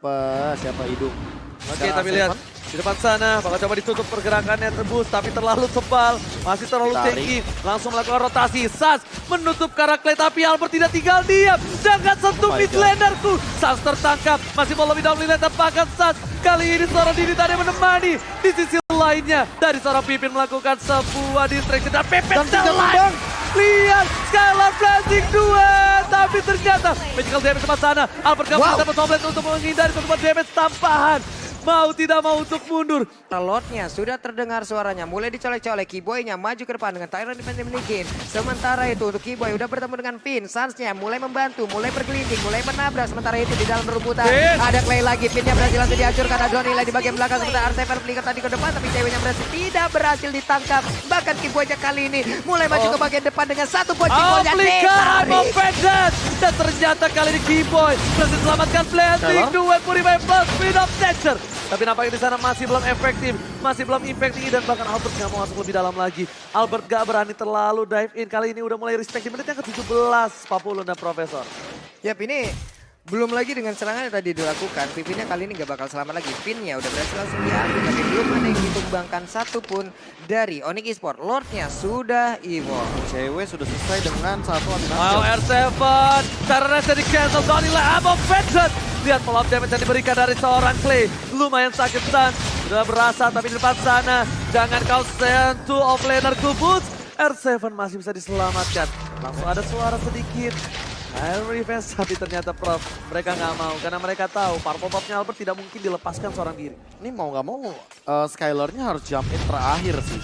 Siapa hidung? Oke, tapi lihat di depan sana bakal coba ditutup pergerakannya Tebus, tapi terlalu tebal, masih terlalu tinggi. Langsung melakukan rotasi. Sas menutup Karakle, tapi Albert tidak tinggal diam. Jangan sentuh mid lanerku. Sas tertangkap, masih mau lebih down lane tampakkan Sas. Kali ini seorang Dini tadi menemani. Di sisi lainnya dari seorang Pipin melakukan sebuah distraction dan Pipin telan. Lihat, Skylar flashing 2, tapi ternyata magical damage tempat sana. Albert gak bisa dapat Soblet untuk menghindari satu damage tambahan. Mau tidak mau untuk mundur. Lordnya sudah terdengar suaranya, mulai dicolek-colek. Keyboy-nya maju ke depan dengan Tyrant defensive mungkin. Sementara itu untuk Keyboy udah bertemu dengan Finn. Sans-nya mulai membantu, mulai bergelinding, mulai menabrak. Sementara itu di dalam rumputan ada Clay lagi. Finn-nya berhasil langsung dihancurkan. Ada nilai di bagian belakang. Sementara R7 melingkar tadi ke depan, tapi ceweknya berhasil tidak berhasil ditangkap. Bahkan Keyboy-nya kali ini mulai maju ke bagian depan dengan satu bocing golnya ditarik. Dan ternyata kali ini Keyboy berhasil selamatkan Blazing 2 Purify plus Speed of Nature. Tapi nampaknya di sana masih belum efektif, masih belum impact tinggi dan bahkan Albert nggak mau masuk lebih dalam lagi. Albert gak berani terlalu dive in, kali ini udah mulai respect di menit yang ke-17, Papulun dan Profesor. Yap, ini belum lagi dengan serangan yang tadi dilakukan, Pipinnya kali ini gak bakal selamat lagi. Pinnya udah berhasil langsung diambil, tapi belum ada yang ditumbangkan satupun dari Onyx Esports. Lordnya sudah evolve. Cewek sudah selesai dengan satu animasi. Wow, R7, karena di cancel kali lah Above Vincent. Lihat follow up damage yang diberikan dari seorang Clay. Lumayan sakit San, sudah berasa tapi di depan sana. Jangan kau sentuh offlaner Kubus. R7 masih bisa diselamatkan. Langsung ada suara sedikit. Air revenge, tapi ternyata Prof, mereka nggak mau karena mereka tahu purple buff-nya Albert tidak mungkin dilepaskan seorang diri. Ini mau nggak mau Skylar-nya harus jump in terakhir sih.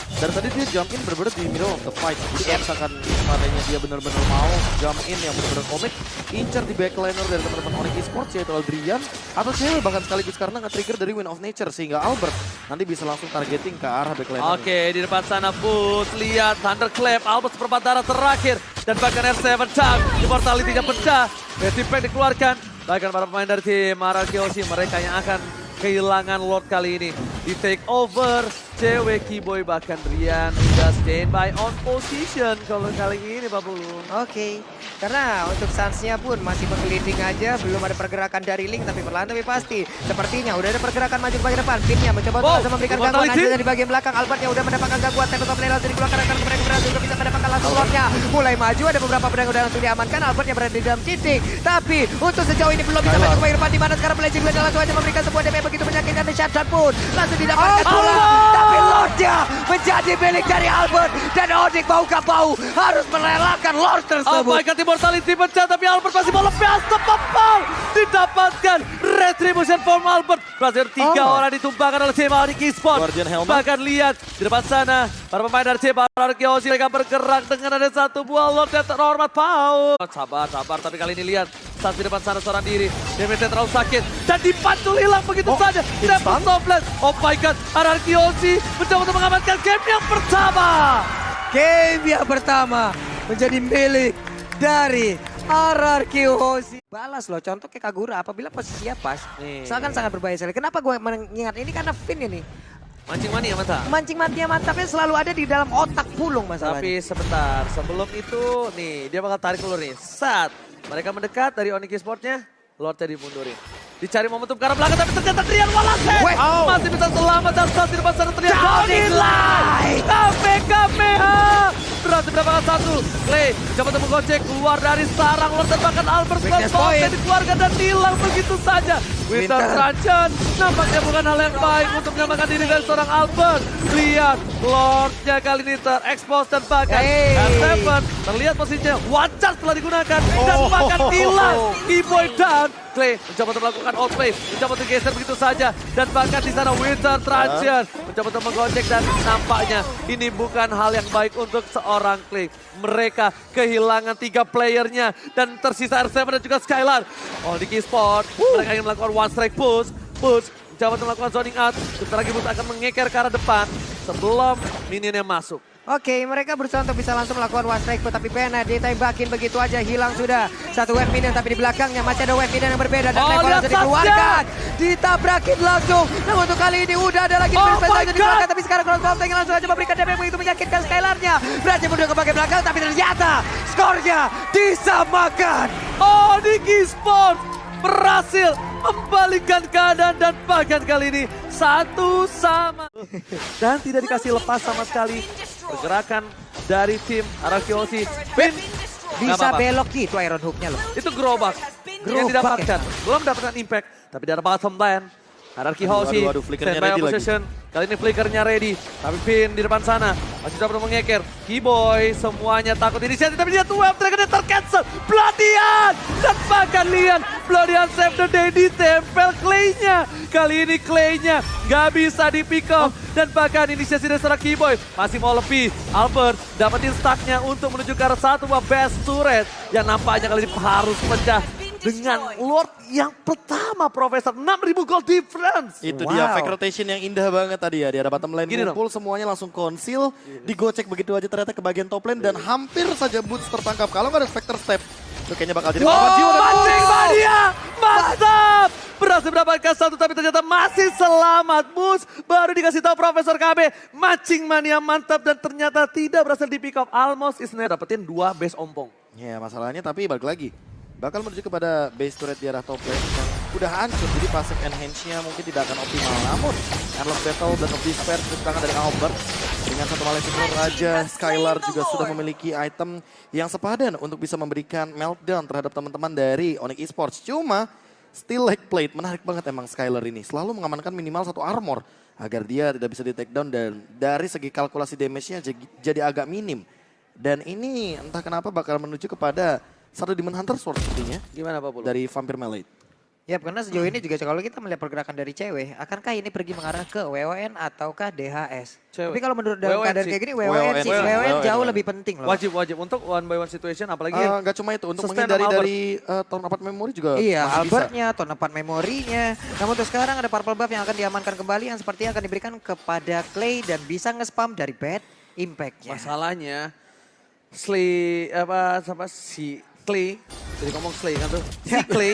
Dari tadi dia jump in bener-bener di middle of the fight. Jadi kalau misalkan seandainya dia bener-bener mau jump in yang bener-bener komit, incer di backliner dari teman-teman Onyx Esports yaitu Aldrian atau cewek bahkan sekaligus karena nge-trigger dari Wind of Nature sehingga Albert nanti bisa langsung targeting ke arah backliner. Oke, di depan sana Boots, lihat Thunderclap, Albert seperempat darah terakhir dan bahkan R7 jump, immortality-nya pecah, Pack dikeluarkan, bahkan para pemain dari tim Arakeoshi mereka yang akan kehilangan Lord kali ini di take over. Cewek Keyboy bahkan Rian udah standby on position kalau kali ini Pak Bulu. Oke, karena untuk Sans-nya pun masih bergelinding aja, belum ada pergerakan dari Link, tapi perlahan tapi pasti. Sepertinya udah ada pergerakan maju ke bagian depan. Pinnya mencoba untuk langsung memberikan gangguan aja di bagian belakang. Albertnya udah mendapatkan gangguan, tapi top lane langsung dikeluarkan akan mereka berhasil juga bisa mendapatkan langsung Lordnya. Mulai maju, ada beberapa pedang udah langsung diamankan. Albertnya berada di dalam titik, tapi untuk sejauh ini belum bisa maju ke bagian depan. Di mana sekarang Blazing Blade langsung aja memberikan sebuah damage begitu menyakitkan dan shutdown pun langsung didapatkan pula. Tapi Lordnya menjadi milik dari Albert dan Onyx mau gak mau harus merelakan Lord tersebut. Oh my god, immortality pecah tapi Albert masih mau lepas tepapau. Didapatkan retribution from Albert. Berhasil 3 orang ditumpahkan oleh tim Onyx Esports. Bahkan lihat di depan sana para pemain dari tim Arakeoshi mereka bergerak dengan ada satu buah Lord yang terhormat Paul. Sabar tapi kali ini lihat saat di depan sana seorang diri. Damage terlalu sakit dan dipantul hilang begitu saja. Dapat Soblet. Oh my god, Arakeoshi mencoba untuk mengamankan game yang pertama. Game yang pertama menjadi milik dari Arakeoshi. Balas loh, contoh kayak Kagura apabila posisinya pas. Sangat berbahaya sekali. Kenapa gue mengingat ini karena Finn ini. Mancing mania mantap. Mancing mania mantapnya selalu ada di dalam otak Pulung masalahnya. Tapi sebentar, sebelum itu nih dia bakal tarik dulu nih. Saat mereka mendekat dari Onyx Esports-nya, Lordnya dimundurin. Dicari momentum ke arah belakang tapi ternyata Trian Walase masih bisa selamat dan saat di depan sana ternyata Donilai. KPKPH berhasil mendapatkan satu. Clay coba untuk menggocek keluar dari sarang Lord dan bahkan Albert Slot dikeluarkan dan hilang begitu saja. Winter Trajan nampaknya bukan hal yang baik untuk menyelamatkan diri dari seorang Albert. Lihat Lordnya kali ini terekspos dan bahkan R7 terlihat posisinya wajar setelah digunakan dan bahkan hilang. Keyboy down. Clay mencoba untuk melakukan outplay, mencoba untuk geser begitu saja dan bahkan di sana Winter Trajan mencoba untuk menggocek dan nampaknya ini bukan hal yang baik untuk seorang Clay. Mereka kehilangan 3 playernya dan tersisa R7 dan juga Skylar. Onyx Esports mereka ingin melakukan one strike push mencoba untuk melakukan zoning out. Sebentar lagi Boots akan mengeker ke arah depan sebelum minionnya masuk. Oke, mereka berusaha untuk bisa langsung melakukan one strike, tapi Pena ditembakin begitu aja, hilang sudah. Satu wave minion, tapi di belakangnya masih ada wave minion yang berbeda. Dan Level langsung dikeluarkan, ditabrakin langsung. Namun untuk kali ini udah ada lagi dikeluarkan, tapi sekarang crossbow-nya langsung aja memberikan damage begitu menyakitkan Skylar-nya. Berhasil mundur ke bagian belakang, tapi ternyata skornya disamakan. Onyx Esports berhasil membalikkan keadaan dan bahkan kali ini 1-1. Dan tidak dikasih lepas sama sekali pergerakan dari tim Arakiyoshi. Pin Bisa belok gitu Iron Hook-nya loh. itu gerobak yang Gerobak didapatkan. Belum dapatkan impact, tapi dari bottom lane. Arakiyoshi, Aduh, flickernya standby ready lagi. position. Kali ini flickernya ready. Tapi Pin di depan sana. Masih dapat mengeker. Keyboy semuanya takut inisiatif. Tapi dia tuh web triggernya tercancel. Bloodian! Dan bahkan lihat. Bloodian save the day ditempel Clay-nya. Kali ini Clay-nya nggak bisa di pick up. Dan bahkan inisiasi dari seorang Keyboy masih mau lebih. Albert dapetin stacknya untuk menuju ke arah satu buah best turret. Yang nampaknya kali ini harus pecah. Dengan Lord yang pertama, Profesor. 6.000 gold difference. Itu Wow. dia fake rotation yang indah banget tadi ya. Di ada bottom lane Gini ngumpul semuanya langsung konsil. Digocek begitu aja ternyata ke bagian top lane. Dan hampir saja Boots tertangkap. Kalau nggak ada Spectre Step, itu kayaknya bakal jadi korban jiwa. Dan Mancing Mania! Mantap! Berhasil mendapatkan satu tapi ternyata masih selamat. Bus baru dikasih tahu Profesor KB. Mancing Mania mantap dan ternyata tidak berhasil di pick up. Almost isnya dapetin 2 base ompong. Ya masalahnya tapi balik lagi. Bakal menuju kepada base turret di arah top lane yang udah hancur. Jadi passive enhance-nya mungkin tidak akan optimal. Namun Endless Battle dan of Despair di tangan dari Albert. Dengan satu Malefic Roar Raja, Skylar juga sudah memiliki item yang sepadan untuk bisa memberikan meltdown terhadap teman-teman dari Onyx Esports. Cuma still leg plate, menarik banget emang Skylar ini. Selalu mengamankan minimal 1 armor agar dia tidak bisa di take down dan dari segi kalkulasi damage-nya jadi agak minim. Dan ini entah kenapa bakal menuju kepada satu Demon Hunter Sword sepertinya Gimana Pak Pulu? dari Vampire Malade. Ya karena sejauh ini juga kalau kita melihat pergerakan dari cewek, akankah ini pergi mengarah ke WON ataukah DHS? Cewek. Tapi kalau menurut dalam WON keadaan sih. kayak gini, WON WON sih. sih. WON jauh WON. lebih penting loh. Wajib untuk one by one situation apalagi Nggak cuma itu, untuk sustain menghindari sama dari turn apart memory juga Iya, masih bisa. Albertnya, tonapan memorinya. Namun untuk sekarang ada purple buff yang akan diamankan kembali yang sepertinya akan diberikan kepada Clay dan bisa nge-spam dari bad impact-nya. masalahnya si Clay, jadi ngomong Slay kan tuh. Si Clay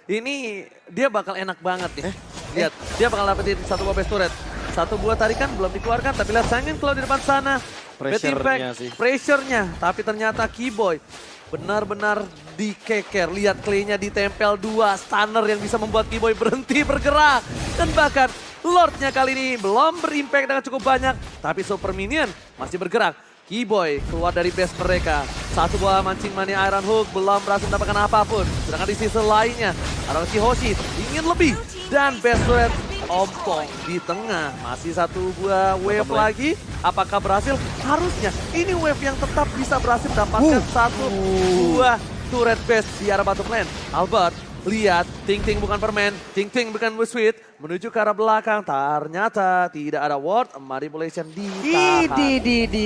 ini dia bakal enak banget nih. Lihat, dia bakal dapetin satu buah base turret. Satu buah tarikan belum dikeluarkan tapi lihat Sangin kalau di depan sana. Bad Pressure-nya impact, sih. pressure-nya. Tapi ternyata Keyboy benar-benar dikeker. Lihat Clay-nya ditempel 2 stunner yang bisa membuat Keyboy berhenti bergerak. Dan bahkan Lord-nya kali ini belum berimpact dengan cukup banyak. Tapi Super Minion masih bergerak. Keyboy keluar dari base mereka. Satu buah mancing mania Iron Hook belum berhasil mendapatkan apapun. Sedangkan di sisi lainnya, Arakiyoshi ingin lebih. Dan base turret ompong di tengah. Masih satu buah wave lagi. Apakah berhasil? Harusnya ini wave yang tetap bisa berhasil mendapatkan satu buah turret base di arah bottom lane. Albert, lihat, Ting Ting bukan permen, Ting Ting bukan sweet, menuju ke arah belakang. Ternyata tidak ada ward, manipulation ditahan.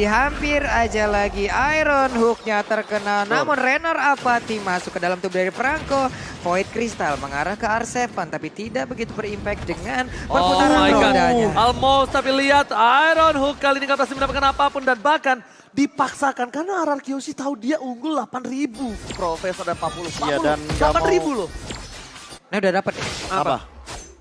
Hampir aja lagi Iron Hook-nya terkena. Namun Renner Apati masuk ke dalam tubuh dari Franco. Void Crystal mengarah ke R7 tapi tidak begitu berimpact dengan Oh perputaran my god, rodanya. almost tapi lihat Iron Hook kali ini gak berhasil mendapatkan apapun dan bahkan dipaksakan karena Arakiyoshi tahu dia unggul 8.000. Profesor dan 40. Iya, dan nggak 8.000 mau- loh. Nah udah dapet ya? Apa?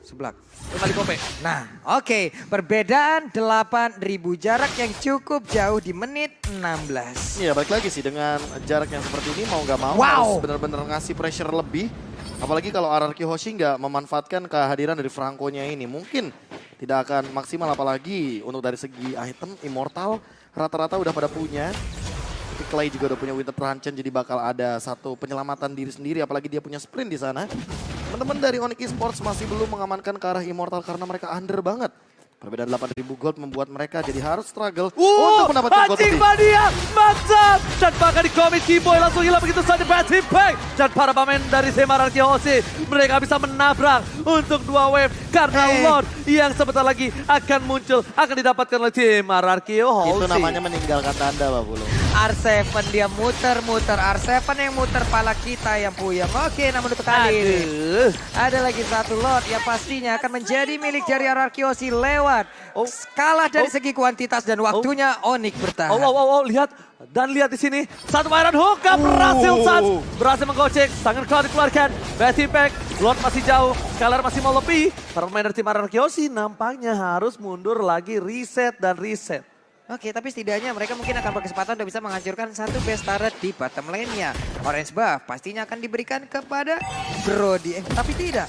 Seblak. Kembali kope. Nah, oke. Perbedaan 8.000 jarak yang cukup jauh di menit 16. Iya, balik lagi sih dengan jarak yang seperti ini mau nggak mau Wow. harus benar-benar ngasih pressure lebih. Apalagi kalau Arakiyoshi nggak memanfaatkan kehadiran dari Franco-nya ini. Mungkin tidak akan maksimal apalagi untuk dari segi item Immortal rata-rata udah pada punya. Tapi Clay juga udah punya Winter Truncheon jadi bakal ada satu penyelamatan diri sendiri apalagi dia punya sprint di sana. Teman-teman dari Onyx Esports masih belum mengamankan ke arah Immortal karena mereka under banget. Perbedaan 8.000 gold membuat mereka jadi harus struggle untuk mendapatkan gold Mancing lebih. mania, mantap! Dan bahkan di komit Keyboy langsung hilang begitu saja bad impact. Dan para pemain dari tim Arakiyoshi mereka bisa menabrak untuk 2 wave. Karena Lord yang sebentar lagi akan muncul, akan didapatkan oleh tim Arakiyoshi. Itu namanya meninggalkan tanda, Pak Bulu. R7 dia muter-muter. R7 yang muter pala kita yang puyeng. Oke, namun untuk kali ini Aduh. ada lagi satu lot yang pastinya akan menjadi milik dari Arakiyoshi lewat kalah dari segi kuantitas dan waktunya Onyx bertahan. Lihat. Dan lihat di sini, satu Iron Hook gak berhasil berhasil menggocek, tangan keluar dikeluarkan, bad impact, Lord masih jauh, Skylar masih mau lebih. Para pemain dari tim Arakiyoshi nampaknya harus mundur lagi, reset dan reset. Oke, tapi setidaknya mereka mungkin akan berkesempatan untuk bisa menghancurkan satu base turret di bottom lane-nya. Orange buff pastinya akan diberikan kepada Brody. Tapi tidak.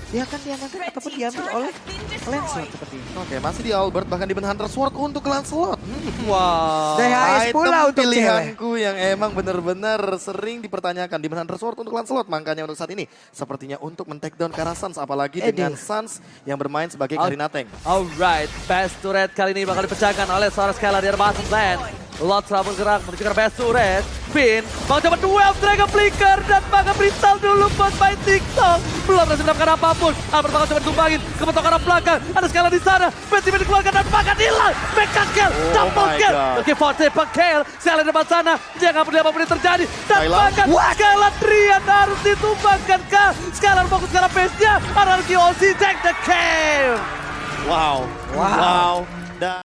dia akan diamankan ataupun diambil oleh Lancelot seperti ini. Oke, masih di Albert, bahkan di Hunter Sword untuk Lancelot. Wow. DHS pula untuk cewek. pilihanku yang emang benar-benar sering dipertanyakan. di Hunter Sword untuk Lancelot, makanya untuk saat ini sepertinya untuk men-take down ke arah Suns, apalagi dengan Suns yang bermain sebagai Karina Tank. Alright, best turret kali ini bakal dipecahkan oleh seorang Skylar di arah bottom lane. Lot telah bergerak menuju ke best turret. Finn mau coba duel Dragon Flicker dan bakal bristal dulu buat main TikTok. Belum berhasil mendapatkan apapun. Albert bakal coba ditumbangin ke bentuk arah belakang. Ada Skylar di sana. Bentimen dikeluarkan dan bakal hilang. Mega kill, double kill. Oke, Forte kill. Skylar di depan sana. Dia nggak peduli apapun yang terjadi. Dan bahkan Skylar Trian harus ditumbangkan ke Skylar fokus ke arah base-nya. Anarchy Ozzy take the kill. Wow. Dan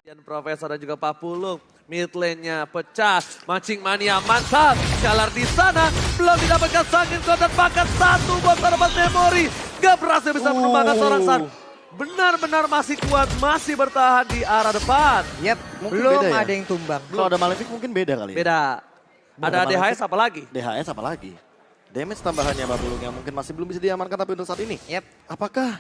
Dan Profesor dan juga Pak Pulung. Mid lane-nya pecah. Mancing mania mantap. Skylar di sana. Belum didapatkan Sangin Kod dan bahkan satu buat tanaman memori. Gak berhasil bisa menumbangkan seorang Sun. Benar-benar masih kuat. Masih bertahan di arah depan. Yep, Mungkin belum beda ya? ada yang tumbang. kalau ada Malefic mungkin beda kali ya. Beda. Ada DHS apa lagi? DHS apalagi? Damage tambahannya Babulung yang mungkin masih belum bisa diamankan tapi untuk saat ini. Yep. Apakah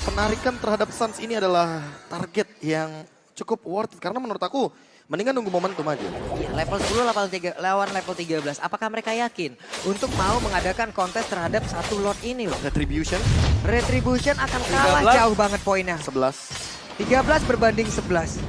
penarikan terhadap Suns ini adalah target yang cukup worth it? Karena menurut aku mendingan nunggu momentum aja. Ya, level 10 lawan level 13. Apakah mereka yakin untuk mau mengadakan kontes terhadap satu Lord ini loh? Retribution Retribution akan kalah 13. jauh banget poinnya. 11. 13 berbanding 11.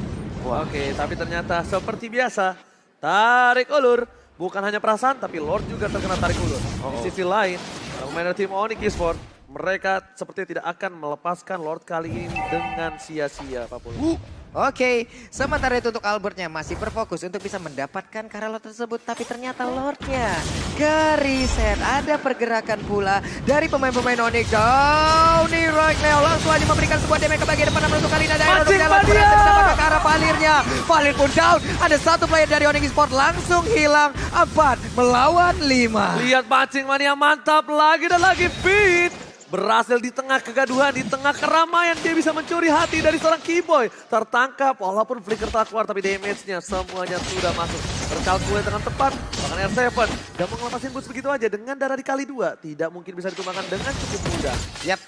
Wah. Oke, tapi ternyata seperti biasa. Tarik ulur. Bukan hanya perasaan, tapi Lord juga terkena tarik ulur. Di sisi lain, pemain tim Onyx Esports, mereka seperti tidak akan melepaskan Lord kali ini dengan sia-sia, Pak Pulung. Oke, sementara itu untuk Albertnya masih berfokus untuk bisa mendapatkan Karelot tersebut. Tapi ternyata Lordnya ke-reset. Ada pergerakan pula dari pemain-pemain Onyx. Down nih Roy Cleo langsung aja memberikan sebuah damage ke bagian depan menentukan Lina Daerah untuk jalan berhasil mendapatkan ke arah Valirnya. Valir pun down. Ada satu player dari Onyx Esports langsung hilang. 4 melawan 5. Lihat Mancing Mania mantap lagi dan lagi fit. Berhasil di tengah kegaduhan, di tengah keramaian dia bisa mencuri hati dari seorang Keyboy. Tertangkap walaupun flicker telah keluar tapi damage-nya semuanya sudah masuk. Terkalkulasi dengan tepat, bahkan R7 gak mau ngelepasin boost begitu aja dengan darah dikali 2. Tidak mungkin bisa ditumbangkan dengan cukup mudah. Yap,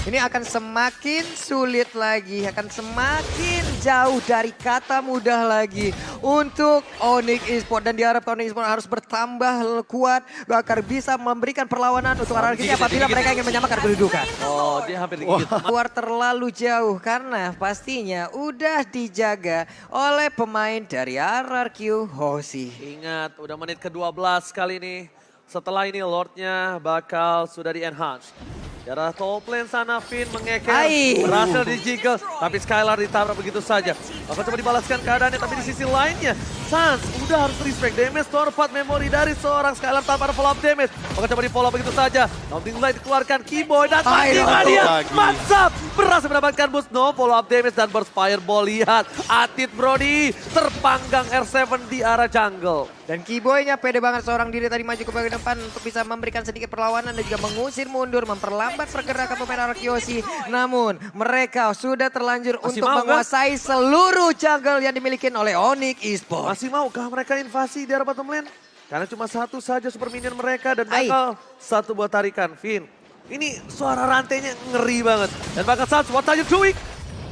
ini akan semakin sulit lagi, akan semakin jauh dari kata mudah lagi untuk Onyx Esports. Dan diharapkan Onyx Esports harus bertambah kuat agar bisa memberikan perlawanan untuk RRQ apabila mereka ingin menyamakan kedudukan. Oh, dia hampir digigit. Keluar terlalu jauh karena pastinya udah dijaga oleh pemain dari RRQ Hoshi. Ingat, udah menit ke-12 kali ini. Setelah ini Lordnya bakal sudah di-enhance. Darah top lane sana, Finn mengeker, berhasil di-jiggle. Tapi Skylar ditabrak begitu saja. Akan coba dibalaskan keadaannya, tapi di sisi lainnya Sans udah harus respect damage. Torvat memori dari seorang Skylar tanpa ada follow up damage. Akan coba di-follow begitu saja. Nothing Light dikeluarkan, Keyboy dan dia mantap. Berhasil mendapatkan boost, no follow up damage dan burst fireball. Lihat, Atit Brody terpanggang R7 di arah jungle. Dan Keyboy-nya pede banget seorang diri tadi maju ke bagian depan untuk bisa memberikan sedikit perlawanan dan juga mengusir mundur, memperlambat pergerakan pemain RRQ Hoshi. Namun mereka sudah terlanjur untuk menguasai seluruh jungle yang dimiliki oleh Onyx Esports. Masih maukah mereka invasi di arah bottom lane? Karena cuma satu saja super minion mereka dan bakal satu buat tarikan. Finn, ini suara rantainya ngeri banget. Dan bakal Sans, what are you doing?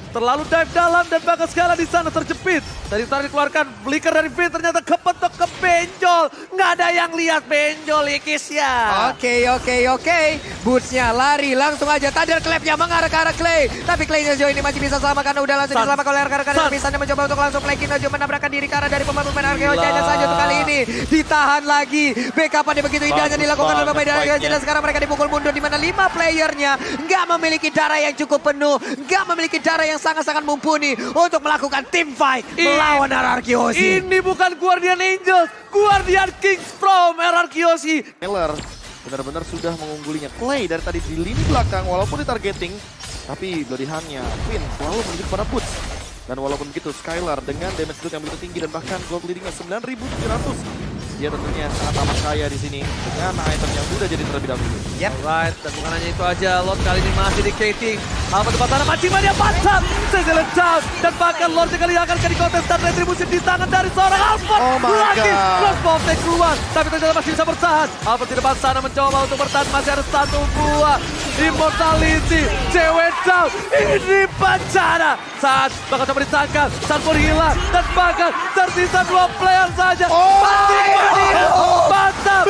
Terlalu dive dalam dan bakal Skala di sana terjepit. Dari tadi dikeluarkan flicker dari Finn ternyata kepentok ke benjol. Nggak ada yang lihat benjol Ikis ya. Oke. Bootsnya lari langsung aja. Thunder Clap-nya mengarah ke arah Clay. Tapi Clay-nya sejauh ini masih bisa selamat karena udah langsung diselamatkan oleh rekan-rekan. Dan misalnya mencoba untuk langsung play Kinojo menabrakkan diri ke arah dari pemain-pemain RRQ. Hanya saja untuk kali ini ditahan lagi. Backup-nya begitu indahnya dilakukan oleh pemain RRQ. Dan sekarang mereka dipukul mundur di mana 5 playernya nggak memiliki darah yang cukup penuh. Nggak memiliki darah yang sangat-sangat mumpuni untuk melakukan team fight melawan RRQ Hoshi. Ini bukan Guardian Angels, Guardian Kings from RRQ Hoshi. Miller benar-benar sudah mengunggulinya. Clay dari tadi di lini belakang walaupun ditargeting, tapi Bloody Hand-nya Finn selalu menuju kepada Boots. Dan walaupun begitu Skylar dengan damage yang begitu tinggi dan bahkan gold leading-nya 9.700. Dia tentunya sangat amat kaya di sini dengan item yang sudah jadi terlebih dahulu. Alright, dan bukan hanya itu aja, Lord kali ini masih di Kating. Apa tempat tanah Mancing Mania mantap, Cecil down dan bahkan Lord kali akan di kontes dan retribusi di tangan dari seorang Alphard. Oh my lagi, God. Cross bomb take keluar, tapi ternyata masih bisa bertahan. Alphard di depan sana mencoba untuk bertahan, masih ada satu buah Immortality, cewek down, ini bencana. Saat bakal coba ditangkap, saat pun hilang dan bahkan tersisa 2 player saja. Mancing Mania, mantap.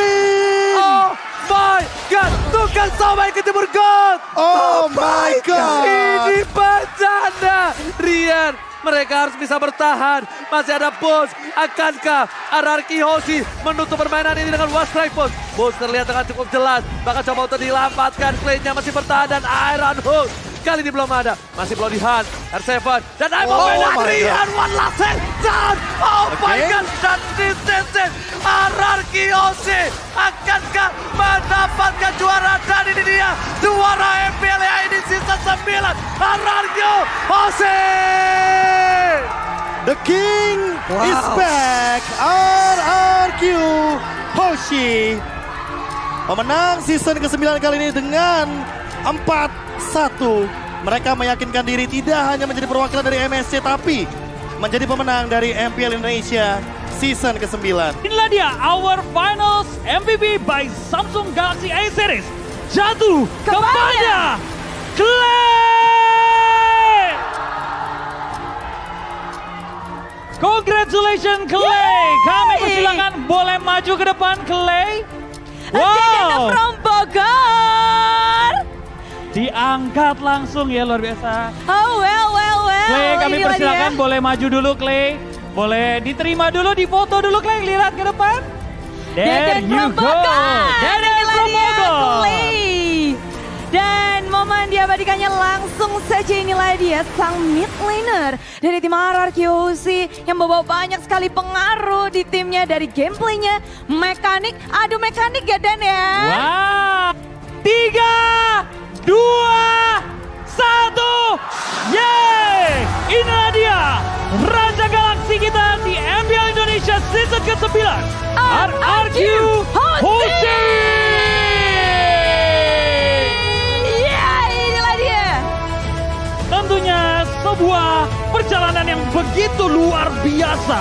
Oh my God, tukang sampai ke timur God. Oh my God. Ini bencana. Rian, mereka harus bisa bertahan. Masih ada Boss. Akankah RRQ Hoshi menutup permainan ini dengan Wasp Rifle? Boss terlihat dengan cukup jelas. Bakal coba untuk dilampatkan. Clay-nya masih bertahan dan Iron Hook. Kali ini belum ada. Masih Bloody Hand, R7. Dan I'm Rian, one last hit down. Oh my God. Dan di sisi RRQ Hoshi akankah mendapatkan juara? Dan ini dia juara MPL ini season 9. RRQ Hoshi. The King is back. RRQ Hoshi pemenang season ke-9 kali ini dengan 4-1. Mereka meyakinkan diri tidak hanya menjadi perwakilan dari MSC tapi menjadi pemenang dari MPL Indonesia season ke-9. Inilah dia our finals MVP by Samsung Galaxy A Series. Jatuh kepada Clay. Congratulations Clay. Kami persilakan boleh maju ke depan Clay. Wow. From Bogor. Diangkat langsung ya, luar biasa. Oh well. Clay, kami Inilah persilakan dia. boleh maju dulu Clay. Boleh diterima dulu, difoto dulu Clay, lihat ke depan. There Dan you from go. Bogor. Deden Inilah from dia, Bogor. Clay. Dan momen diabadikannya langsung saja. Inilah dia sang mid laner dari tim RRQ yang membawa banyak sekali pengaruh di timnya dari gameplaynya, mekanik, adu mekanik ya Dan ya. Wow. 3, 2, 1. Yeay! Inilah dia Raja Galaksi kita di MPL Indonesia season ke-9. RRQ Hosting! Inilah dia. Tentunya sebuah perjalanan yang begitu luar biasa.